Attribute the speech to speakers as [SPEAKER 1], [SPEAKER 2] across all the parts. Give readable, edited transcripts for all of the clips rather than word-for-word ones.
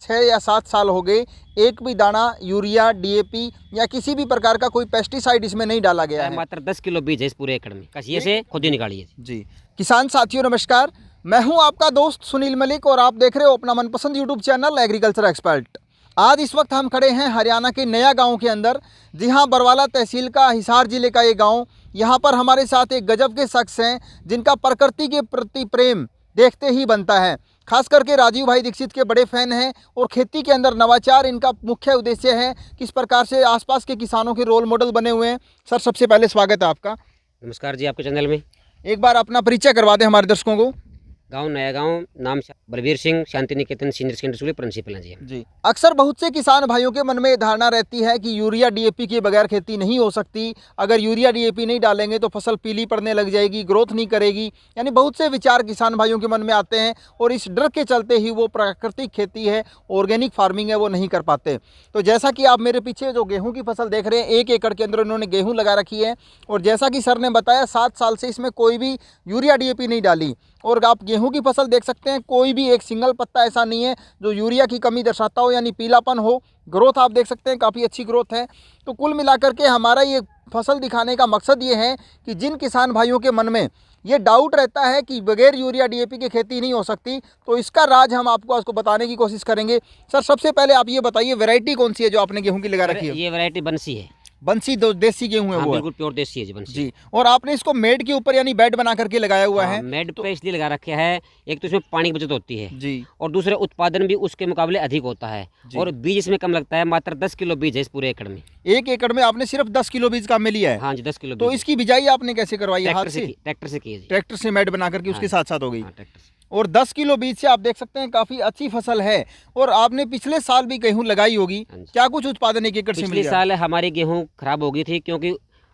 [SPEAKER 1] 6 या 7 साल हो गए, एक भी दाना यूरिया, डीएपी या किसी भी प्रकार का कोई पेस्टिसाइड इसमें नहीं डाला गया है।
[SPEAKER 2] मात्र 10 किलो बीज है इस पूरे एकड़ में, कसिए से खुद ही निकालिए।
[SPEAKER 1] जी किसान साथियों नमस्कार, मैं हूं आपका दोस्त सुनील मलिक और आप देख रहे हो अपना मनपसंद यूट्यूब चैनल एग्रीकल्चर एक्सपर्ट। आज इस वक्त हम खड़े हैं हरियाणा के नया गांव के अंदर। जी हां, बरवाला तहसील का हिसार जिले का ये गांव। यहां पर हमारे साथ एक गजब के शख्स हैं जिनका प्रकृति के प्रति प्रेम देखते ही बनता है। खास करके राजीव भाई दीक्षित के बड़े फैन हैं और खेती के अंदर नवाचार इनका मुख्य उद्देश्य है। किस प्रकार से आसपास के किसानों के रोल मॉडल बने हुए हैं। सर सबसे पहले स्वागत है आपका।
[SPEAKER 2] नमस्कार जी, आपके चैनल में।
[SPEAKER 1] एक बार अपना परिचय करवा दें हमारे दर्शकों को।
[SPEAKER 2] गांव नया गांव, नाम Balbir Singh, Shanti Niketan senior secondary school principal हैं जी।
[SPEAKER 1] अक्सर बहुत से किसान भाइयों के मन में धारणा रहती है कि यूरिया डीएपी के बगैर खेती नहीं हो सकती। अगर यूरिया डीएपी नहीं डालेंगे तो फसल पीली पड़ने लग जाएगी, ग्रोथ नहीं करेगी। यानी बहुत से विचार किसान भाइयों के मन में आते हैं और इस डर के चलते ही वो प्राकृतिक खेती है, ऑर्गेनिक फार्मिंग है, वो नहीं कर पाते। तो जैसा कि आप मेरे पीछे जो गेहूँ की फसल देख रहे हैं, 1 एकड़ के अंदर उन्होंने गेहूँ लगा रखी है और जैसा कि सर ने बताया 7 साल से इसमें कोई भी यूरिया डीएपी नहीं डाली। और आप गेहूं की फसल देख सकते हैं, कोई भी एक सिंगल पत्ता ऐसा नहीं है जो यूरिया की कमी दर्शाता हो, यानी पीलापन हो। ग्रोथ आप देख सकते हैं, काफ़ी अच्छी ग्रोथ है। तो कुल मिलाकर के हमारा ये फसल दिखाने का मकसद ये है कि जिन किसान भाइयों के मन में ये डाउट रहता है कि बगैर यूरिया डीएपी की खेती नहीं हो सकती, तो इसका राज हम आपको उसको बताने की कोशिश करेंगे। सर सबसे पहले आप ये बताइए, वैरायटी कौन सी है जो आपने गेहूँ की लगा रखी है?
[SPEAKER 2] ये वैरायटी बंसी है।
[SPEAKER 1] बंसी देसी गेहूं है?
[SPEAKER 2] हाँ,
[SPEAKER 1] वो
[SPEAKER 2] बिल्कुल प्योर देसी है जी बंसी।
[SPEAKER 1] जी। और आपने इसको मेड के ऊपर यानी बेड बना करके लगाया हुआ है?
[SPEAKER 2] मेड पे इसलिए लगा रखा है, एक तो इसमें पानी की बचत होती है
[SPEAKER 1] जी,
[SPEAKER 2] और दूसरे उत्पादन भी उसके मुकाबले अधिक होता है और बीज इसमें कम लगता है। मात्र 10 किलो बीज है इस पूरे एकड़ में।
[SPEAKER 1] 1 एकड़ में आपने सिर्फ 10 किलो बीज काम में लिया है?
[SPEAKER 2] हाँ जी, 10 किलो।
[SPEAKER 1] तो इसकी बिजाई आपने कैसे करवाई है? हाथ से?
[SPEAKER 2] ट्रैक्टर से की है जी।
[SPEAKER 1] ट्रैक्टर से मेड बना करके उसके साथ साथ हो गई।
[SPEAKER 2] ट्रैक्टर से।
[SPEAKER 1] और 10 किलो बीज से आप देख सकते हैं काफी अच्छी फसल है। और आपने पिछले साल भी गेहूं लगाई होगी, क्या कुछ उत्पादन 1 एकड़ से मिला?
[SPEAKER 2] पिछले साल हमारी गेहूं खराब हो गई थी क्योंकि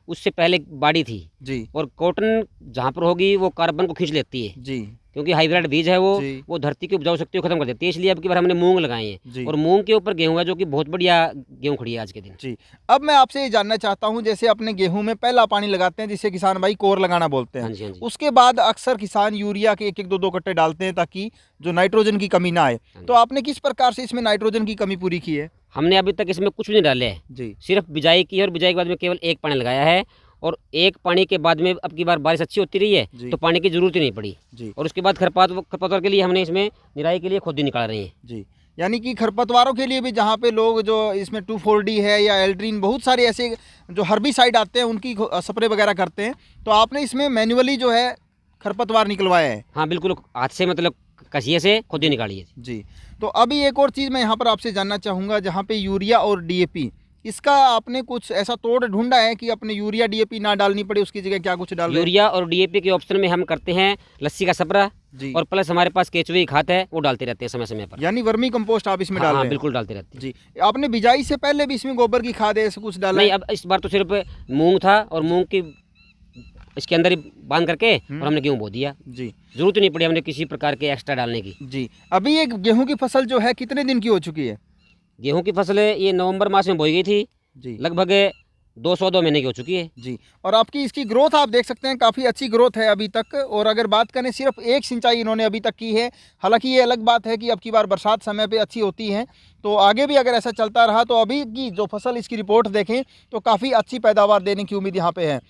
[SPEAKER 2] उससे पहले बाड़ी थी
[SPEAKER 1] जी। और
[SPEAKER 2] कॉटन जहाँ पर होगी वो कार्बन को खींच लेती है
[SPEAKER 1] जी,
[SPEAKER 2] क्योंकि हाइब्रिड बीज है वो धरती की उपजाऊ शक्ति को खत्म कर देती है। इसलिए अब की बार हमने मूंग लगाए हैं और मूंग के ऊपर गेहूं है जो कि बहुत बढ़िया गेहूं खड़ी है आज के दिन
[SPEAKER 1] जी। अब मैं आपसे ये जानना चाहता हूं, जैसे अपने गेहूं में पहला पानी लगाते हैं जिसे किसान भाई कोर लगाना बोलते हैं।
[SPEAKER 2] हाँ जी, हाँ जी। उसके
[SPEAKER 1] उसके बाद अक्सर किसान यूरिया के 1-1, 2-2 कट्टे डालते हैं ताकि जो नाइट्रोजन की कमी ना आए। तो आपने किस प्रकार से इसमें नाइट्रोजन की कमी पूरी की है?
[SPEAKER 2] हमने अभी तक इसमें कुछ भी नहीं डाले है
[SPEAKER 1] जी।
[SPEAKER 2] सिर्फ बिजाई की और बिजाई के बाद में केवल 1 पानी लगाया है और 1 पानी के बाद में अब की बार बारिश अच्छी होती रही है तो पानी की जरूरत ही नहीं पड़ी जी। और उसके बाद खरपतवार के लिए हमने इसमें निराई के लिए खुद ही निकाल रहे हैं
[SPEAKER 1] जी। यानी कि खरपतवारों के लिए भी जहाँ पे लोग जो इसमें 2,4-D है या एल्ड्रीन, बहुत सारे ऐसे जो हर्बिसाइड आते हैं उनकी स्प्रे वगैरह करते हैं, तो आपने इसमें मैन्युअली जो है खरपतवार निकलवाया है?
[SPEAKER 2] हाँ बिल्कुल, हाथ से मतलब कसिए से खुद ही निकालिए
[SPEAKER 1] जी। तो अभी एक और चीज़ मैं यहाँ पर आपसे जानना चाहूँगा, जहाँ पे यूरिया और डीएपी, इसका आपने कुछ ऐसा तोड़ ढूंढा है कि अपने यूरिया डीएपी ना डालनी पड़े, उसकी जगह क्या कुछ डाल रहे हैं?
[SPEAKER 2] यूरिया और डीएपी के ऑप्शन में हम करते हैं लस्सी का सपरा और प्लस हमारे पास केचुए की खाद है, वो डालते रहते हैं समय समय पर।
[SPEAKER 1] यानी वर्मी कंपोस्ट आप इसमें डाल रहे हैं?
[SPEAKER 2] बिल्कुल डालते रहते हैं
[SPEAKER 1] जी। आपने बिजाई से पहले भी इसमें गोबर की खाद ऐसा कुछ डाला?
[SPEAKER 2] नहीं, अब इस बार तो सिर्फ मूंग था और मूंग की इसके अंदर ही बांध करके और हमने गेहूं बो दिया जी। जरूरत नहीं पड़ी हमने किसी प्रकार के एक्स्ट्रा डालने की
[SPEAKER 1] जी। अभी एक गेहूं की फसल जो है कितने दिन की हो चुकी है?
[SPEAKER 2] गेहूं की फसल ये नवंबर मास में बोई गई थी जी। लगभग 2 महीने की हो चुकी है
[SPEAKER 1] जी। और आपकी इसकी ग्रोथ आप देख सकते हैं, काफ़ी अच्छी ग्रोथ है अभी तक। और अगर बात करें, सिर्फ 1 सिंचाई इन्होंने अभी तक की है। हालांकि ये अलग बात है कि अब की बार बरसात समय पे अच्छी होती है, तो आगे भी अगर ऐसा चलता रहा तो अभी की जो फसल इसकी रिपोर्ट देखें तो काफ़ी अच्छी पैदावार देने की उम्मीद यहाँ पे है।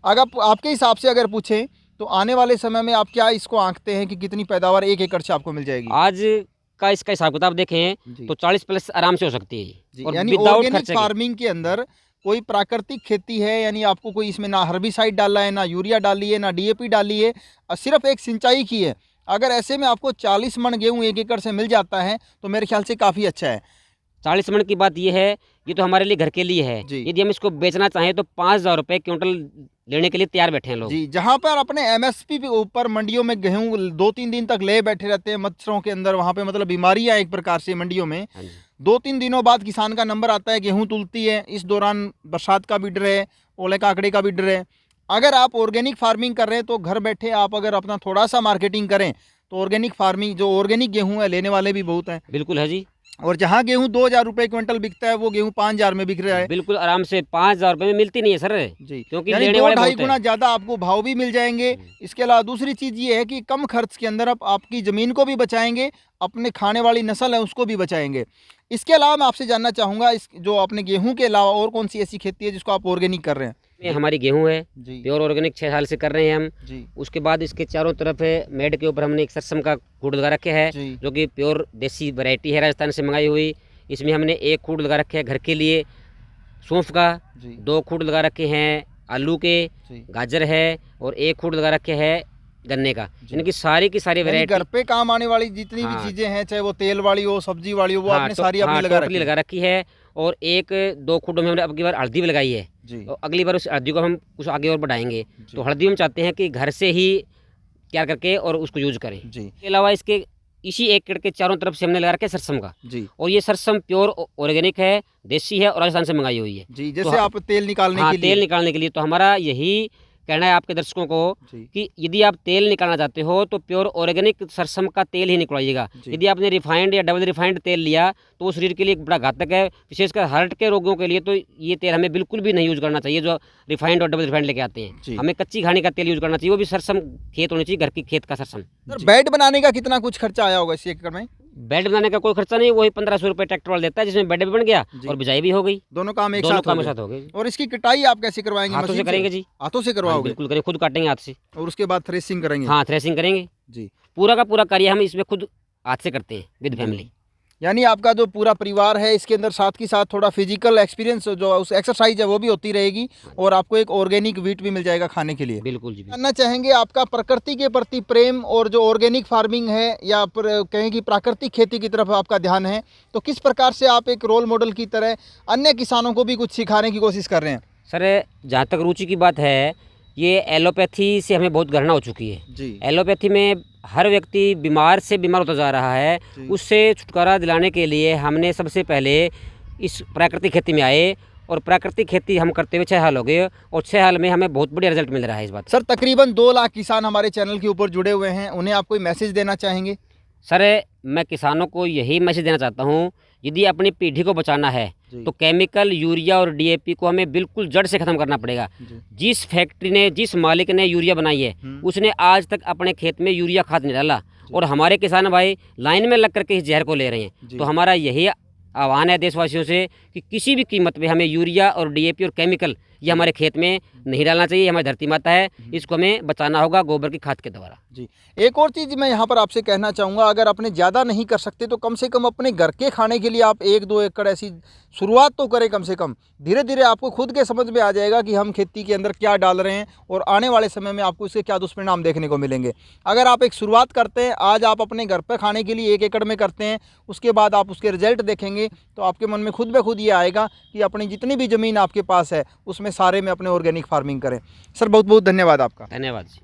[SPEAKER 1] अगर आपके हिसाब से अगर पूछें तो आने वाले समय में आप क्या इसको आंकते हैं कि कितनी पैदावार 1 एकड़ से आपको मिल जाएगी?
[SPEAKER 2] आज का इसका हिसाब किताब देखें तो 40+ आराम से हो सकती है। और
[SPEAKER 1] यानी ऑर्गेनिक फार्मिंग के अंदर कोई प्राकृतिक खेती है, यानी आपको कोई इसमें ना हर्बिसाइड डाला है, ना यूरिया डाली है, ना डीएपी डाली है, और सिर्फ 1 सिंचाई की है। अगर ऐसे में आपको 40 मन गेहूँ 1 एकड़ से मिल जाता है तो मेरे ख्याल से काफ़ी अच्छा है।
[SPEAKER 2] 40 मन की बात ये है, ये तो हमारे लिए घर के लिए है। यदि हम इसको बेचना चाहें तो 5,000 रुपये क्विंटल लेने के लिए तैयार बैठे हैं लोग जी।
[SPEAKER 1] जहाँ पर अपने एमएसपी के ऊपर मंडियों में गेहूँ 2-3 दिन तक ले बैठे रहते हैं मच्छरों के अंदर, वहाँ पे मतलब बीमारियाँ एक प्रकार से मंडियों में। 2-3 दिनों बाद किसान का नंबर आता है, गेहूँ तुलती है। इस दौरान बरसात का भी डर है, ओले काकड़े का भी डर है। अगर आप ऑर्गेनिक फार्मिंग कर रहे हैं तो घर बैठे आप अगर अपना थोड़ा सा मार्केटिंग करें तो ऑर्गेनिक फार्मिंग, जो ऑर्गेनिक गेहूँ है, लेने वाले भी बहुत हैं।
[SPEAKER 2] बिल्कुल है जी।
[SPEAKER 1] और जहाँ गेहूँ 2,000 रुपए क्विंटल बिकता है वो गेहूँ 5,000 में बिक रहा है।
[SPEAKER 2] बिल्कुल आराम से 5,000 रुपये में मिलती नहीं है सर
[SPEAKER 1] जी,
[SPEAKER 2] क्योंकि
[SPEAKER 1] यानी
[SPEAKER 2] लेने वाले
[SPEAKER 1] 2-2.5
[SPEAKER 2] बहुत हैं।
[SPEAKER 1] गुना ज़्यादा आपको भाव भी मिल जाएंगे। इसके अलावा दूसरी चीज़ ये है कि कम खर्च के अंदर आप आपकी ज़मीन को भी बचाएंगे, अपने खाने वाली नस्ल है उसको भी बचाएंगे। इसके अलावा मैं आपसे जानना चाहूँगा, इस जो आपने गेहूँ के अलावा और कौन सी ऐसी खेती है जिसको आप ऑर्गेनिक कर रहे हैं?
[SPEAKER 2] ये हमारी गेहूं है
[SPEAKER 1] जी
[SPEAKER 2] प्योर ऑर्गेनिक 6 साल से कर रहे हैं हम।
[SPEAKER 1] जी
[SPEAKER 2] उसके बाद इसके चारों तरफ है मेड के ऊपर हमने एक सरसम का खूड लगा रखे है
[SPEAKER 1] जी
[SPEAKER 2] जो कि प्योर देसी वैरायटी है राजस्थान से मंगाई हुई। इसमें हमने एक खूड लगा रखे है घर के लिए सौंफ का,
[SPEAKER 1] जी
[SPEAKER 2] 2 खूड लगा रखे हैं आलू के,
[SPEAKER 1] जी।
[SPEAKER 2] गाजर है और 1 खूड लगा रखे है गन्ने का।
[SPEAKER 1] जी।
[SPEAKER 2] यानी कि सारी की सारी
[SPEAKER 1] यानी
[SPEAKER 2] वैरायटी
[SPEAKER 1] घर पे काम आने वाली जितनी भी
[SPEAKER 2] हाँ।
[SPEAKER 1] चीज़ें हैं, चाहे वो तेल वाली हो, सब्जी वाली हो, वो आपने
[SPEAKER 2] तो
[SPEAKER 1] सारी अपनी लगा रखी है।
[SPEAKER 2] लगा रखी है। और 1-2 खूडों में हमने अब की बार हल्दी भी लगाई है
[SPEAKER 1] जी
[SPEAKER 2] और अगली बार उस हल्दी को हम कुछ आगे और बढ़ाएंगे।
[SPEAKER 1] जी।
[SPEAKER 2] तो हल्दी हम चाहते हैं कि घर से ही तैयार करके और उसको यूज करें।
[SPEAKER 1] जी
[SPEAKER 2] इसके अलावा इसके इसी एक पेड़ के चारों तरफ से हमने लगा रखा है सरसम का,
[SPEAKER 1] जी
[SPEAKER 2] और ये सरसम प्योर ऑर्गेनिक है, देसी है और राजस्थान से मंगाई हुई है।
[SPEAKER 1] जी। जैसे आप तेल निकालने
[SPEAKER 2] हाँ,
[SPEAKER 1] के लिए।
[SPEAKER 2] तेल निकालने के लिए तो हमारा यही कहना है आपके दर्शकों को
[SPEAKER 1] जी
[SPEAKER 2] कि यदि आप तेल निकालना चाहते हो तो प्योर ऑर्गेनिक सरसम का तेल ही निकलवाइएगा।
[SPEAKER 1] जी।
[SPEAKER 2] यदि आपने रिफाइंड या डबल रिफाइंड तेल लिया तो वो शरीर के लिए बड़ा घातक है, विशेषकर हार्ट के रोगों के लिए तो ये तेल हमें बिल्कुल भी नहीं यूज करना चाहिए जो रिफाइंड और डबल रिफाइंड लेके आते
[SPEAKER 1] जी।
[SPEAKER 2] हैं। हमें कच्ची घानी का तेल यूज करना चाहिए, वो भी सरसम खेत होनी चाहिए, घर की खेत का सरसम।
[SPEAKER 1] सर, बेड बनाने का कितना कुछ खर्चा आया होगा इस एकड़ में?
[SPEAKER 2] बेड बनाने का कोई खर्चा नहीं, वही 1500 रुपये ट्रैक्टर वाला देता है जिसमें बेड भी बन गया
[SPEAKER 1] जी।
[SPEAKER 2] और बिजाई भी हो गई।
[SPEAKER 1] दोनों काम एक
[SPEAKER 2] दोनों
[SPEAKER 1] साथ
[SPEAKER 2] काम
[SPEAKER 1] हो
[SPEAKER 2] एक
[SPEAKER 1] गए।
[SPEAKER 2] साथ हो गए।
[SPEAKER 1] और इसकी कटाई आप कैसे करवाएंगे?
[SPEAKER 2] हाथों से
[SPEAKER 1] मशीन
[SPEAKER 2] करेंगे जी।
[SPEAKER 1] हाथों से
[SPEAKER 2] हाँ,
[SPEAKER 1] करवाओगे?
[SPEAKER 2] बिल्कुल करेंगे, खुद काटेंगे हाथ से।
[SPEAKER 1] और उसके बाद थ्रेसिंग करेंगे?
[SPEAKER 2] हाँ, थ्रेसिंग करेंगे।
[SPEAKER 1] जी।
[SPEAKER 2] पूरा का पूरा कार्य हम इसमें खुद हाथ से करते हैं विद फैमिली।
[SPEAKER 1] यानी आपका जो पूरा परिवार है इसके अंदर साथ के साथ थोड़ा फिजिकल एक्सपीरियंस जो उस एक्सरसाइज है वो भी होती रहेगी और आपको एक ऑर्गेनिक वीट भी मिल जाएगा खाने के लिए।
[SPEAKER 2] बिल्कुल जी।
[SPEAKER 1] जानना चाहेंगे आपका प्रकृति के प्रति प्रेम और जो ऑर्गेनिक फार्मिंग है या कहें कि प्राकृतिक खेती की तरफ आपका ध्यान है, तो किस प्रकार से आप एक रोल मॉडल की तरह अन्य किसानों को भी कुछ सिखाने की कोशिश कर रहे हैं?
[SPEAKER 2] सर, जहाँ तक रुचि की बात है, ये एलोपैथी से हमें बहुत घृणा हो चुकी है।
[SPEAKER 1] जी
[SPEAKER 2] एलोपैथी में हर व्यक्ति बीमार से बीमार होता जा रहा है।
[SPEAKER 1] जी।
[SPEAKER 2] उससे छुटकारा दिलाने के लिए हमने सबसे पहले इस प्राकृतिक खेती में आए और प्राकृतिक खेती हम करते हुए 6 साल हो गए और 6 साल में हमें बहुत बढ़िया रिजल्ट मिल रहा है इस बात।
[SPEAKER 1] सर, तकरीबन 2 लाख किसान हमारे चैनल के ऊपर जुड़े हुए हैं, उन्हें आप कोई मैसेज देना चाहेंगे?
[SPEAKER 2] सर, मैं किसानों को यही मैसेज देना चाहता हूँ, यदि अपनी पीढ़ी को बचाना है
[SPEAKER 1] जी।
[SPEAKER 2] तो केमिकल यूरिया और डीएपी को हमें बिल्कुल जड़ से ख़त्म करना पड़ेगा।
[SPEAKER 1] जी।
[SPEAKER 2] जिस फैक्ट्री ने, जिस मालिक ने यूरिया बनाई है उसने आज तक अपने खेत में यूरिया खाद नहीं डाला और हमारे किसान भाई लाइन में लग करके इस जहर को ले रहे हैं।
[SPEAKER 1] जी।
[SPEAKER 2] तो हमारा यही आह्वान है देशवासियों से कि किसी भी कीमत पे हमें यूरिया और डीएपी और केमिकल ये हमारे खेत में नहीं डालना चाहिए। हमारी धरती माता है, इसको हमें बचाना होगा गोबर की खाद के द्वारा।
[SPEAKER 1] जी। एक और चीज़ मैं यहाँ पर आपसे कहना चाहूँगा, अगर अपने ज़्यादा नहीं कर सकते तो कम से कम अपने घर के खाने के लिए आप 1-2 एकड़ ऐसी शुरुआत तो करें कम से कम। धीरे धीरे आपको खुद के समझ में आ जाएगा कि हम खेती के अंदर क्या डाल रहे हैं और आने वाले समय में आपको इसके क्या दुष्परिणाम देखने को मिलेंगे। अगर आप एक शुरुआत करते हैं, आज आप अपने घर पर खाने के लिए 1 एकड़ में करते हैं, उसके बाद आप उसके रिजल्ट देखेंगे तो आपके मन में खुद ब खुद ये आएगा कि अपनी जितनी भी ज़मीन आपके पास है उसमें सारे में अपने ऑर्गेनिक फार्मिंग करें। सर, बहुत बहुत धन्यवाद आपका।
[SPEAKER 2] धन्यवाद जी।